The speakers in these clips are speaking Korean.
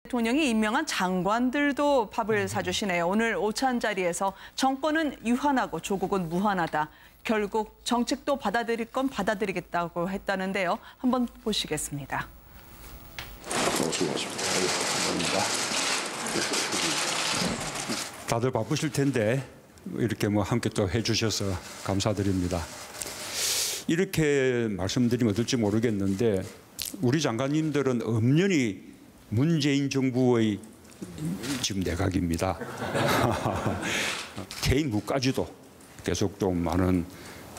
대통령이 임명한 장관들도 밥을 사주시네요. 오늘 오찬 자리에서 정권은 유한하고 조국은 무한하다. 결국 정책도 받아들일 건 받아들이겠다고 했다는데요. 한번 보시겠습니다. 수고하십니다. 다들 바쁘실 텐데 이렇게 함께 또 해주셔서 감사드립니다. 이렇게 말씀드리면 어떨지 모르겠는데 우리 장관님들은 엄연히 문재인 정부의 지금 내각입니다. 개인 국까지도 계속 또 많은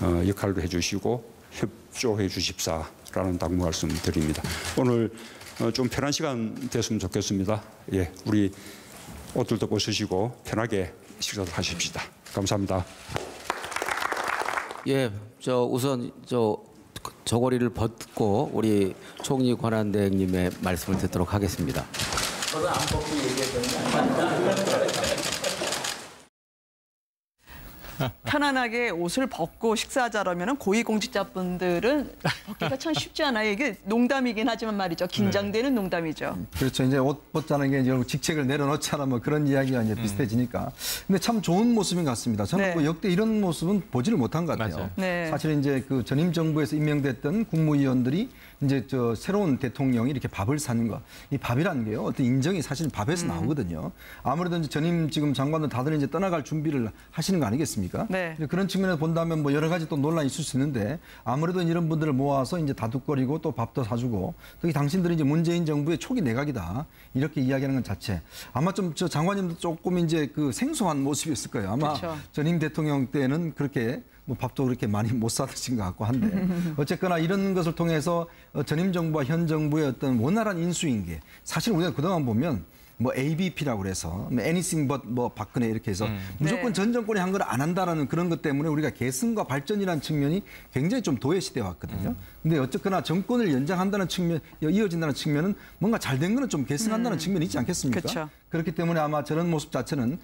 역할을 해주시고 협조해 주십사라는 당부 말씀드립니다. 오늘 좀 편한 시간 됐으면 좋겠습니다. 예, 우리 옷들도 벗으시고 편하게 식사를 하십시다. 감사합니다. 예, 우선 저고리를 벗고 우리 총리 권한대행님의 말씀을 듣도록 하겠습니다. 저도 안 벗고 얘기했더니 편안하게 옷을 벗고 식사하자라면 고위공직자분들은 벗기가 참 쉽지 않아요. 이게 농담이긴 하지만 말이죠. 긴장되는 농담이죠. 그렇죠. 이제 옷 벗자는 게 이제 직책을 내려놓잖아 뭐 그런 이야기가 이제 비슷해지니까. 근데 참 좋은 모습인 것 같습니다. 저는 네. 역대 이런 모습은 보지를 못한 것 같아요. 네. 사실 이제 그 전임 정부에서 임명됐던 국무위원들이 이제 새로운 대통령이 이렇게 밥을 사는 거, 이 밥이라는 게요, 어떤 인정이 사실은 밥에서 나오거든요. 아무래도 이제 전임 지금 장관들 다들 이제 떠나갈 준비를 하시는 거 아니겠습니까? 네. 그런 측면에서 본다면 뭐 여러 가지 또 논란이 있을 수 있는데 아무래도 이런 분들을 모아서 이제 다독거리고 또 밥도 사주고 특히 당신들이 이제 문재인 정부의 초기 내각이다 이렇게 이야기하는 것 자체 아마 좀 장관님도 조금 이제 그 생소한 모습이었을 거예요. 아마 그렇죠. 전임 대통령 때는 그렇게 뭐 밥도 그렇게 많이 못 사드신 것 같고 한데 어쨌거나 이런 것을 통해서 전임 정부와 현 정부의 어떤 원활한 인수인계 사실 우리가 그동안 보면 뭐 ABP라고 그래서 anything but 뭐 박근혜 이렇게 해서 무조건 네. 전 정권이 한 걸 안 한다라는 그런 것 때문에 우리가 계승과 발전이라는 측면이 굉장히 좀 도외시되어 왔거든요. 근데 어쨌거나 정권을 연장한다는 측면, 이어진다는 측면은 뭔가 잘된 거는 좀 계승한다는 측면이 있지 않겠습니까? 그쵸. 그렇기 때문에 아마 저런 모습 자체는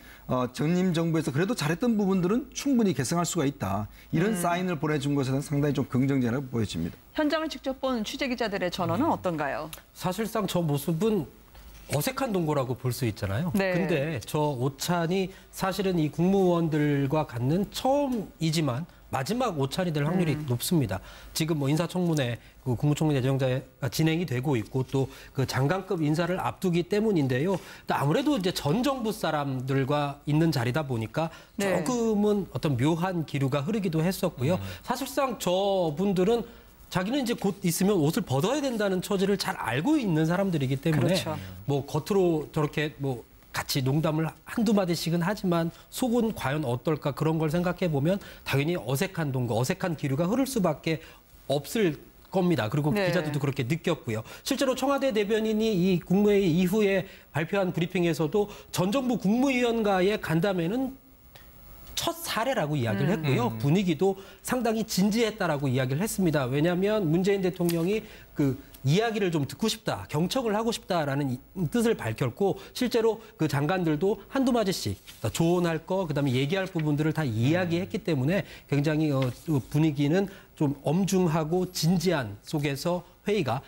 전임 정부에서 그래도 잘했던 부분들은 충분히 개선할 수가 있다. 이런 사인을 보내준 것에는 상당히 좀 긍정적으로 보여집니다. 현장을 직접 본 취재기자들의 전언은 어떤가요? 사실상 저 모습은 어색한 동거라고 볼 수 있잖아요. 네. 근데 저 오찬이 사실은 이 국무원들과 갖는 처음이지만 마지막 오찬이 될 확률이 높습니다. 지금 뭐 인사청문회, 그 국무총리 예정자가 진행이 되고 있고 또 그 장관급 인사를 앞두기 때문인데요. 아무래도 이제 전 정부 사람들과 있는 자리다 보니까 네. 조금은 어떤 묘한 기류가 흐르기도 했었고요. 사실상 저분들은 자기는 이제 곧 있으면 옷을 벗어야 된다는 처지를 잘 알고 있는 사람들이기 때문에 그렇죠. 뭐 겉으로 저렇게 뭐 같이 농담을 한두 마디씩은 하지만 속은 과연 어떨까 그런 걸 생각해 보면 당연히 어색한 동거, 어색한 기류가 흐를 수밖에 없을 겁니다. 그리고 네. 기자들도 그렇게 느꼈고요. 실제로 청와대 대변인이 이 국무회의 이후에 발표한 브리핑에서도 전 정부 국무위원과의 간담회는 첫 사례라고 이야기를 했고요. 분위기도 상당히 진지했다라고 이야기를 했습니다. 왜냐하면 문재인 대통령이 그 이야기를 좀 듣고 싶다, 경청을 하고 싶다라는 뜻을 밝혔고 실제로 그 장관들도 한두 마디씩 조언할 거, 그다음에 얘기할 부분들을 다 이야기했기 때문에 굉장히 분위기는 좀 엄중하고 진지한 속에서 회의가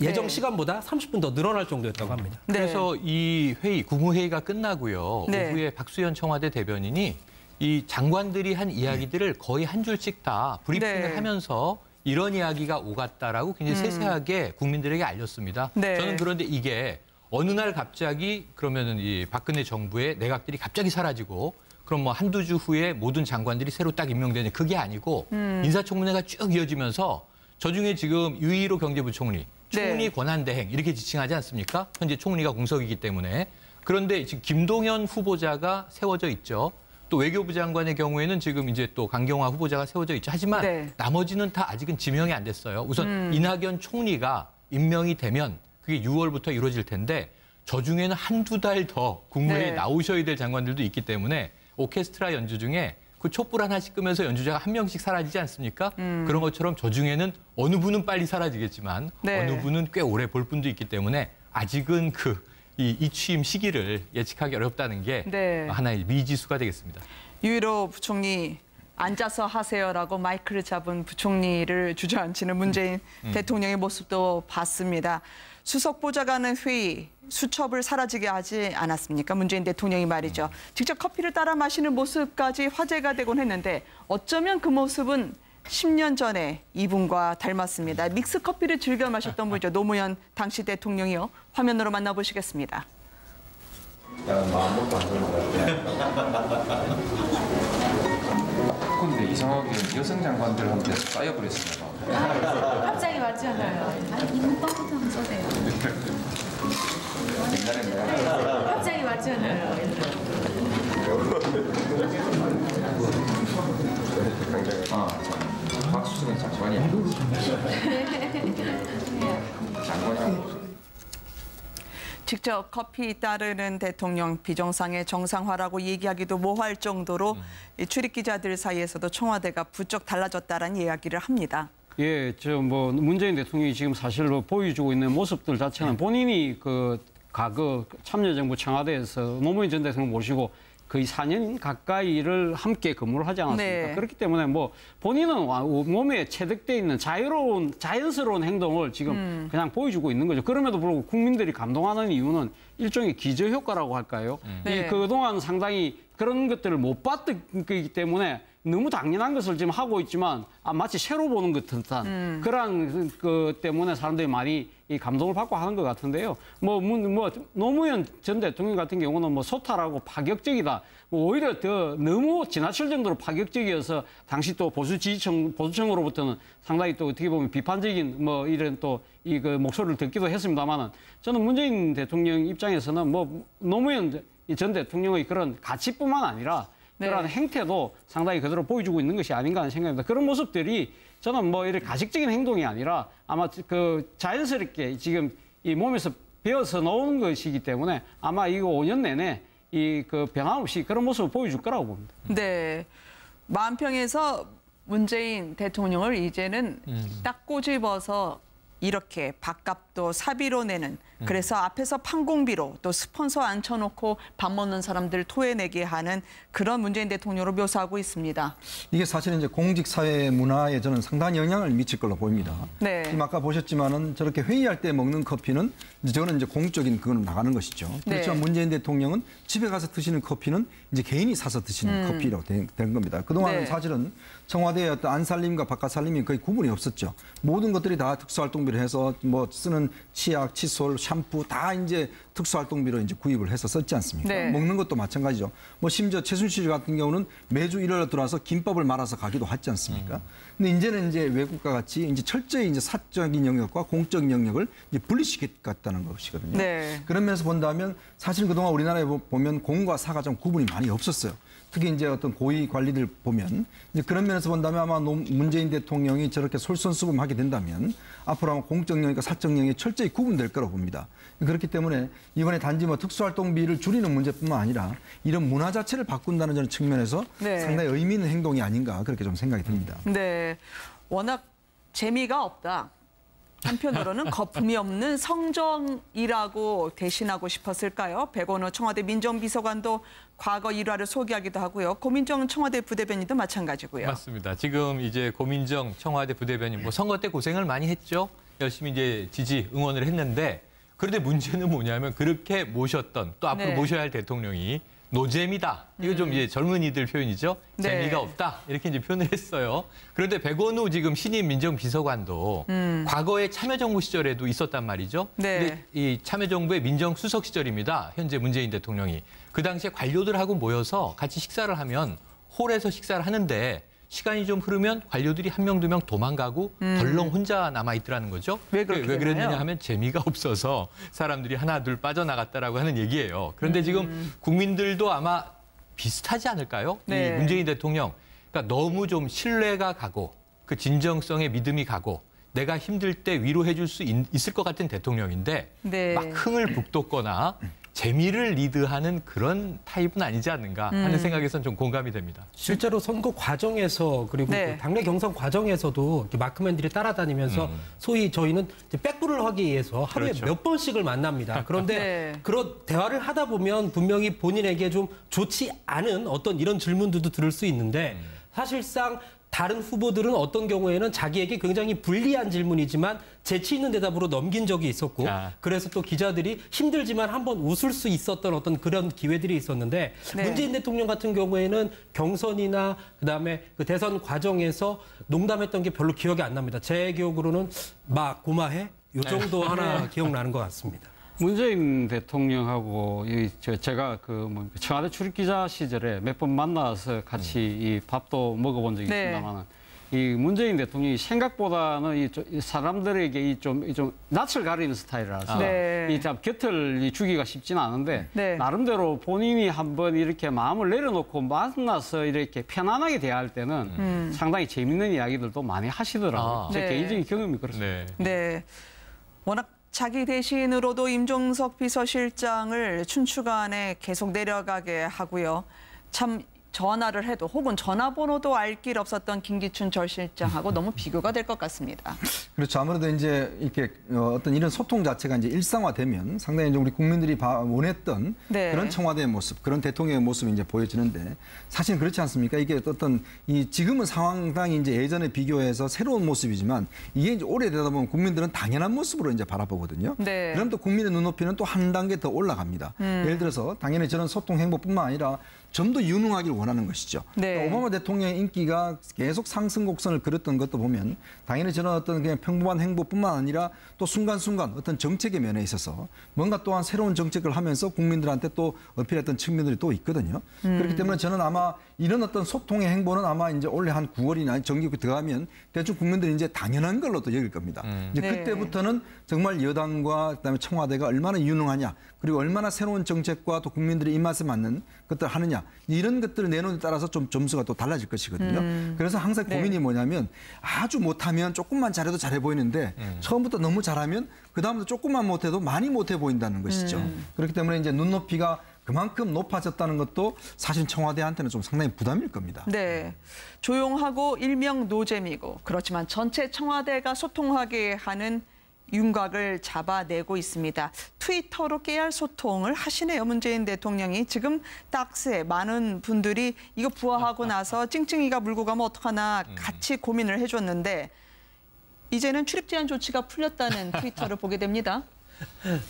예정 시간보다 30분 더 늘어날 정도였다고 합니다. 네. 그래서 이 회의, 국무회의가 끝나고요. 네. 오후에 박수현 청와대 대변인이 이 장관들이 한 이야기들을 거의 한 줄씩 다 브리핑을 네. 하면서 이런 이야기가 오갔다라고 굉장히 세세하게 국민들에게 알렸습니다. 네. 저는 그런데 이게 어느 날 갑자기 그러면은 이 박근혜 정부의 내각들이 갑자기 사라지고 그럼 뭐 한두 주 후에 모든 장관들이 새로 딱 임명되는 그게 아니고 인사청문회가 쭉 이어지면서 저중에 지금 유일호 경제부총리 총리 권한대행 이렇게 지칭하지 않습니까? 현재 총리가 공석이기 때문에. 그런데 지금 김동연 후보자가 세워져 있죠. 또 외교부 장관의 경우에는 지금 이제 또 강경화 후보자가 세워져 있죠. 하지만 나머지는 다 아직은 지명이 안 됐어요. 우선 이낙연 총리가 임명이 되면 그게 6월부터 이루어질 텐데 저 중에는 한두 달 더 국무회의에 나오셔야 될 장관들도 있기 때문에 오케스트라 연주 중에 그 촛불 하나씩 끄면서 연주자가 한 명씩 사라지지 않습니까? 그런 것처럼 저 중에는 어느 분은 빨리 사라지겠지만 어느 분은 꽤 오래 볼 분도 있기 때문에 아직은 이 취임 시기를 예측하기 어렵다는 게 하나의 미지수가 되겠습니다. 유일호 부총리 앉아서 하세요라고 마이크를 잡은 부총리를 주저앉히는 문재인 대통령의 모습도 봤습니다. 수석보좌관은 회의, 수첩을 사라지게 하지 않았습니까? 문재인 대통령이 말이죠. 직접 커피를 따라 마시는 모습까지 화제가 되곤 했는데 어쩌면 그 모습은 10년 전에 이분과 닮았습니다. 믹스커피를 즐겨 마셨던 분이죠. 노무현 당시 대통령이요. 화면으로 만나보시겠습니다. 마음 먹고 안 좋은 것 같아. 근데 이상하게 여성 장관들한테 쌓여버렸습니다. 갑자기 맞지 않아요? 아니, 이분 빵부터 한번 써세요. 갑자기 맞지 않아요? 박수승은 장관이야. 장관이야. 직접 커피 따르는 대통령 비정상의 정상화라고 얘기하기도 모호할 정도로 출입 기자들 사이에서도 청와대가 부쩍 달라졌다라는 이야기를 합니다. 예, 문재인 대통령이 지금 사실로 보여주고 있는 모습들 자체는 본인이 과거 참여정부 청와대에서 노무현 전 대통령 모시고 거의 4년 가까이를 함께 근무를 하지 않았습니까? 네. 그렇기 때문에 본인은 몸에 체득돼 있는 자연스러운 행동을 지금 그냥 보여주고 있는 거죠. 그럼에도 불구하고 국민들이 감동하는 이유는 일종의 기저효과라고 할까요? 네. 그동안 상당히 그런 것들을 못 봤기 때문에 너무 당연한 것을 지금 하고 있지만 마치 새로 보는 것 듯한 그런 것 때문에 사람들이 많이 이 감동을 받고 하는 것 같은데요. 노무현 전 대통령 같은 경우는 소탈하고 파격적이다. 오히려 더 너무 지나칠 정도로 파격적이어서 당시 또 보수층으로부터는 상당히 또 어떻게 보면 비판적인 이런 또 목소리를 듣기도 했습니다만은 저는 문재인 대통령 입장에서는 노무현 전 대통령의 그런 가치뿐만 아니라 그런 행태도 상당히 그대로 보여주고 있는 것이 아닌가 하는 생각입니다. 그런 모습들이 저는 이런 가식적인 행동이 아니라 아마 자연스럽게 지금 이 몸에서 배어서 나오는 것이기 때문에 아마 이거 5년 내내 변함없이 그런 모습을 보여줄 거라고 봅니다. 네. 만평에서 문재인 대통령을 이제는 딱 꼬집어서 이렇게 밥값도 사비로 내는, 그래서 앞에서 판공비로 또 스폰서 앉혀놓고 밥 먹는 사람들 토해내게 하는 그런 문재인 대통령으로 묘사하고 있습니다. 이게 사실은 이제 공직사회 문화에 저는 상당한 영향을 미칠 걸로 보입니다. 네. 지금 아까 보셨지만은 저렇게 회의할 때 먹는 커피는 저는 이제 공적인 그건 나가는 것이죠. 그렇지만 네. 문재인 대통령은 집에 가서 드시는 커피는 이제 개인이 사서 드시는 커피로 된 겁니다. 그동안은 네. 사실은 청와대의 어떤 안살림과 바깥살림이 거의 구분이 없었죠. 모든 것들이 다 특수활동비로 해서 쓰는 치약, 칫솔, 샴푸 다 이제 특수활동비로 이제 구입을 해서 썼지 않습니까? 네. 먹는 것도 마찬가지죠. 심지어 최순실 같은 경우는 매주 일요일에 들어와서 김밥을 말아서 가기도 하지 않습니까? 근데 이제는 이제 외국과 같이 이제 철저히 이제 사적인 영역과 공적인 영역을 이제 분리시켰다는 것이거든요. 네. 그런 면에서 본다면 사실 그동안 우리나라에 보면 공과 사가 좀 구분이 많이 없었어요. 특히 이제 어떤 고위 관리들 보면 이제 그런 면에서 본다면 아마 문재인 대통령이 저렇게 솔선수범하게 된다면 앞으로 아마 공적 영역과 사적 영역이 철저히 구분될 거라고 봅니다. 그렇기 때문에 이번에 단지 특수활동비를 줄이는 문제뿐만 아니라 이런 문화 자체를 바꾼다는 저는 측면에서 네. 상당히 의미 있는 행동이 아닌가 그렇게 좀 생각이 듭니다. 네, 워낙 재미가 없다. 한편으로는 거품이 없는 성정이라고 대신하고 싶었을까요? 백원호 청와대 민정비서관도 과거 일화를 소개하기도 하고요. 고민정 청와대 부대변인도 마찬가지고요. 맞습니다. 지금 이제 고민정 청와대 부대변인 선거 때 고생을 많이 했죠. 열심히 이제 지지 응원을 했는데 그런데 문제는 뭐냐면 그렇게 모셨던 또 앞으로 네. 모셔야 할 대통령이 노잼이다. 이거 좀 이제 젊은이들 표현이죠. 네. 재미가 없다. 이렇게 이제 표현을 했어요. 그런데 백원우 지금 신임 민정비서관도 과거에 참여정부 시절에도 있었단 말이죠. 네. 근데 이 참여정부의 민정수석 시절입니다. 현재 문재인 대통령이. 그 당시에 관료들하고 모여서 같이 식사를 하면 홀에서 식사를 하는데 시간이 좀 흐르면 관료들이 한 명, 두 명 도망가고 덜렁 혼자 남아있더라는 거죠. 왜 그랬느냐 하면 재미가 없어서 사람들이 하나, 둘 빠져나갔다라고 하는 얘기예요. 그런데 지금 국민들도 아마 비슷하지 않을까요? 네. 이 문재인 대통령. 그러니까 너무 좀 신뢰가 가고 그 진정성에 믿음이 가고 내가 힘들 때 위로해 줄 수 있을 것 같은 대통령인데 네. 막 흥을 북돋거나 재미를 리드하는 그런 타입은 아니지 않는가 하는 생각에선 좀 공감이 됩니다. 실제로 선거 과정에서 그리고 네. 당내 경선 과정에서도 이렇게 마크맨들이 따라다니면서 소위 저희는 이제 백구를 하기 위해서 하루에 그렇죠. 몇 번씩을 만납니다. 그런데 네. 그런 대화를 하다 보면 분명히 본인에게 좀 좋지 않은 어떤 이런 질문들도 들을 수 있는데 사실상 다른 후보들은 어떤 경우에는 자기에게 굉장히 불리한 질문이지만 재치 있는 대답으로 넘긴 적이 있었고 그래서 또 기자들이 힘들지만 한번 웃을 수 있었던 어떤 그런 기회들이 있었는데 네. 문재인 대통령 같은 경우에는 경선이나 그다음에 그 대선 과정에서 농담했던 게 별로 기억이 안 납니다. 제 기억으로는 막 고마해? 요 정도 하나 기억나는 것 같습니다. 문재인 대통령하고 제가 청와대 출입기자 시절에 몇 번 만나서 같이 이 밥도 먹어본 적이 있습니다만 이 문재인 대통령이 생각보다는 이 사람들에게 좀 낯을 가리는 스타일이라서 이 참 곁을 주기가 쉽지는 않은데 나름대로 본인이 한번 이렇게 마음을 내려놓고 만나서 이렇게 편안하게 대할 때는 상당히 재밌는 이야기들도 많이 하시더라고요. 제 개인적인 경험이 그렇습니다. 네. 워낙 자기 대신으로도 임종석 비서실장을 춘추관에 계속 내려가게 하고요. 참 전화를 해도 혹은 전화번호도 알 길 없었던 김기춘 전 실장하고 너무 비교가 될 것 같습니다. 그렇죠. 아무래도 이제 이렇게 어떤 이런 소통 자체가 이제 일상화되면 상당히 이제 우리 국민들이 원했던 그런 청와대의 모습, 그런 대통령의 모습이 이제 보여지는데 사실 그렇지 않습니까? 이게 어떤 지금은 상당히 이제 예전에 비교해서 새로운 모습이지만 이게 이제 오래되다 보면 국민들은 당연한 모습으로 이제 바라보거든요. 그럼 또 국민의 눈높이는 또 한 단계 더 올라갑니다. 예를 들어서 당연히 저런 소통 행보뿐만 아니라 좀 더 유능하길 원하는 것이죠. 그러니까 오바마 대통령의 인기가 계속 상승 곡선을 그렸던 것도 보면 당연히 저런 어떤 그냥 평범한 행보뿐만 아니라 또 순간순간 어떤 정책의 면에 있어서 뭔가 또한 새로운 정책을 하면서 국민들한테 또 어필했던 측면들이 또 있거든요. 그렇기 때문에 저는 아마 이런 어떤 소통의 행보는 아마 이제 올해 한 9월이나 정기국회 들어가면 대충 국민들이 이제 당연한 걸로 또 여길 겁니다. 이제 그때부터는 정말 여당과 그다음에 청와대가 얼마나 유능하냐 그리고 얼마나 새로운 정책과 또 국민들의 입맛에 맞는 것들을 하느냐 이런 것들을 내놓은 데 따라서 좀 점수가 또 달라질 것이거든요. 그래서 항상 고민이 뭐냐면 아주 못하면 조금만 잘해도 잘해 보이는데 처음부터 너무 잘하면 그다음부터 조금만 못해도 많이 못해 보인다는 것이죠. 그렇기 때문에 이제 눈높이가 그만큼 높아졌다는 것도 사실 청와대한테는 좀 상당히 부담일 겁니다. 네, 조용하고 일명 노잼이고 그렇지만 전체 청와대가 소통하게 하는 윤곽을 잡아내고 있습니다. 트위터로 깨알 소통을 하시네요. 문재인 대통령이 지금 딱새 많은 분들이 이거 부하하고 나서 찡찡이가 물고 가면 어떡하나 같이 고민을 해줬는데 이제는 출입 제한 조치가 풀렸다는 트위터를 보게 됩니다.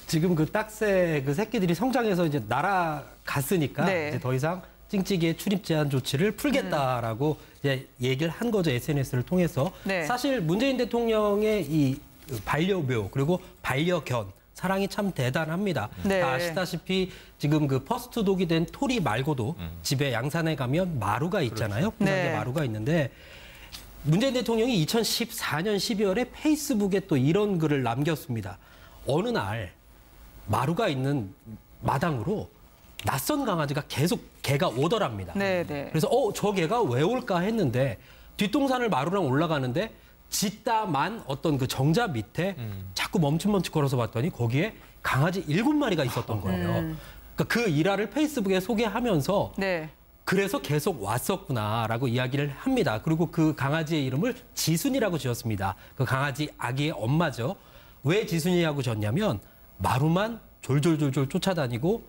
지금 그 딱새 그 새끼들이 성장해서 이제 날아갔으니까 이제 더 이상 찡찡이의 출입 제한 조치를 풀겠다라고 이제 얘기를 한 거죠. SNS를 통해서. 사실 문재인 대통령의 이 반려묘 그리고 반려견 사랑이 참 대단합니다. 다 아시다시피 지금 그 퍼스트독이 된 토리 말고도 집에 양산에 가면 마루가 있잖아요. 분양의 마루가 있는데 문재인 대통령이 2014년 12월에 페이스북에 또 이런 글을 남겼습니다. 어느 날 마루가 있는 마당으로 낯선 강아지가 계속 개가 오더랍니다. 그래서 저 개가 왜 올까 했는데 뒷동산을 마루랑 올라가는데 짖다만 어떤 그 정자 밑에 자꾸 멈춤멈춤 걸어서 봤더니 거기에 강아지 7마리가 있었던 거예요. 그러니까 그 일화를 페이스북에 소개하면서 그래서 계속 왔었구나라고 이야기를 합니다. 그리고 그 강아지의 이름을 지순이라고 지었습니다. 그 강아지 아기의 엄마죠. 왜 지순이라고 지었냐면 마루만 졸졸졸졸 쫓아다니고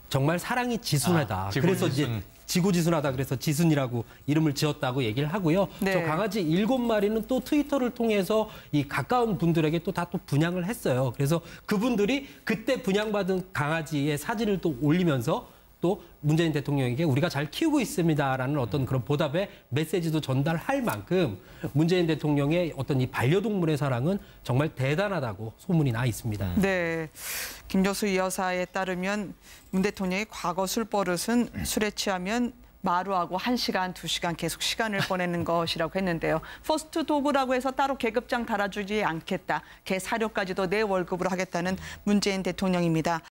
정말 사랑이 지순하다. 그래서 이제 지고지순하다 그래서 지순이라고 이름을 지었다고 얘기를 하고요. 저 강아지 7마리는 또 트위터를 통해서 이 가까운 분들에게 또 다 또 분양을 했어요. 그래서 그분들이 그때 분양받은 강아지의 사진을 또 올리면서 또 문재인 대통령에게 우리가 잘 키우고 있습니다라는 어떤 그런 보답의 메시지도 전달할 만큼 문재인 대통령의 어떤 이 반려동물의 사랑은 정말 대단하다고 소문이 나 있습니다. 네, 김jo수 여사에 따르면 문 대통령의 과거 술버릇은 술에 취하면 마루하고 1시간, 2시간 계속 시간을 보내는 것이라고 했는데요. 퍼스트 도그라고 해서 따로 계급장 달아주지 않겠다. 개 사료까지도 내 월급으로 하겠다는 문재인 대통령입니다.